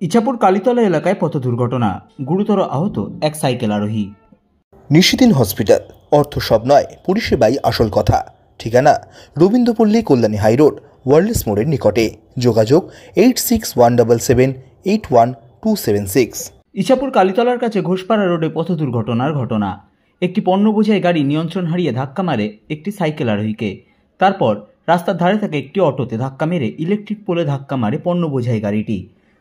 ইছাপুর কালীতলা এলাকায় পথ দুর্ঘটনা, গুরুতর আহত এক সাইকেল আরোহী। নিশিদিন হসপিটাল, অর্থ সব নয়, পরিষেবাই আসল কথা। ঠিকানা রবীন্দ্রপল্লী, কল্যাণী হাইরোড, ওয়ার্ল্ডস মোড়ের নিকটে। যোগাযোগ 8617781276। ইছাপুর কালীতলার কাছে ঘোষপাড়া রোডে পথ দুর্ঘটনার ঘটনা। একটি পণ্য বোঝাই গাড়ি নিয়ন্ত্রণ হারিয়ে ধাক্কা মারে একটি সাইকেল আরোহীকে। তারপর রাস্তার ধারে থাকা একটি অটোতে ধাক্কা মেরে ইলেকট্রিক পোলে ধাক্কা মারে পণ্য বোঝাই গাড়িটি।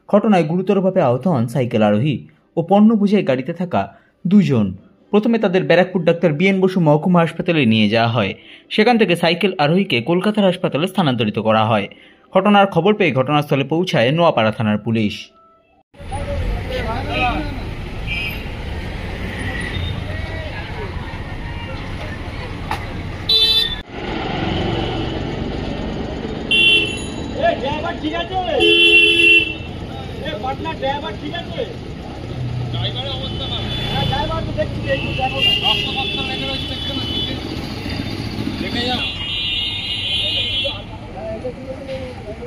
ঘটনায় গুরুতরভাবে আহত হন সাইকেল আরোহী ও পণ্য বোঝাই গাড়িতে থাকা দুজন। প্রথমে তাদের ব্যারাকপুর ডাক্তার বিএন বসু মহকুমা হাসপাতালে নিয়ে যাওয়া হয়। সেখান থেকে সাইকেল আরোহীকে কলকাতার হাসপাতালে স্থানান্তরিত করা হয়। ঘটনার খবর পেয়ে ঘটনাস্থলে পৌঁছায় নোয়াপাড়া থানার পুলিশ। ঠিক আছে, পাটনা ড্রাইভার ঠিক আছে, ড্রাইভারের অবস্থা না, হ্যাঁ ড্রাইভার তো দেখছি একটু দেখো না, রক্ত লেগে রয়েছে, দেখতে না দেখে যাও।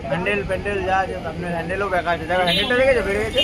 হ্যান্ডেল যা আছে আপনার হ্যান্ডেলও বেকার আছে, দেখো হ্যান্ডেলটা দেখেছো বেড়ে গেছে।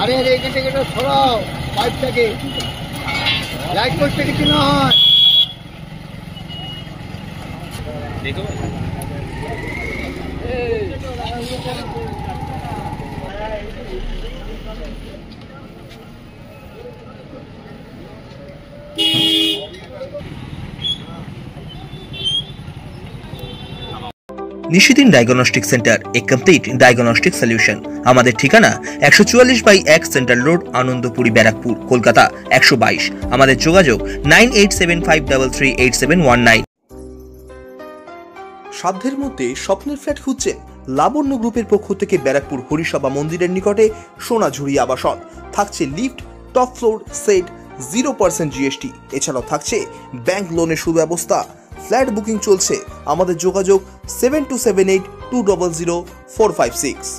আরে এখান থেকে সরাও পাইপটাকে, লাইট পোস্টে কিছু না হয়। দেখো নিশিদিন ডায়াগনস্টিক সেন্টার, এ কমপ্লিট ডায়াগনস্টিক সলিউশন। আমাদের ঠিকানা 144/1 সেন্ট্রাল রোড, আনন্দপুরি, ব্যারাকপুর, কলকাতা 122। আমাদের যোগাযোগ 9875338719। সাধ্যের মধ্যে স্বপ্নের ফ্ল্যাট খুঁজছেন? লাবণ্য গ্রুপের পক্ষ থেকে ব্যারাকপুর হরিসভা মন্দিরের নিকটে সোনাঝুরি আবাসন। থাকছে lift, top floor, set, 0% GST। এছাড়াও থাকছে ব্যাংক লোনের সুব্যবস্থা। ফ্ল্যাট বুকিং চলছে। আমাদের যোগাযোগ 7278200456।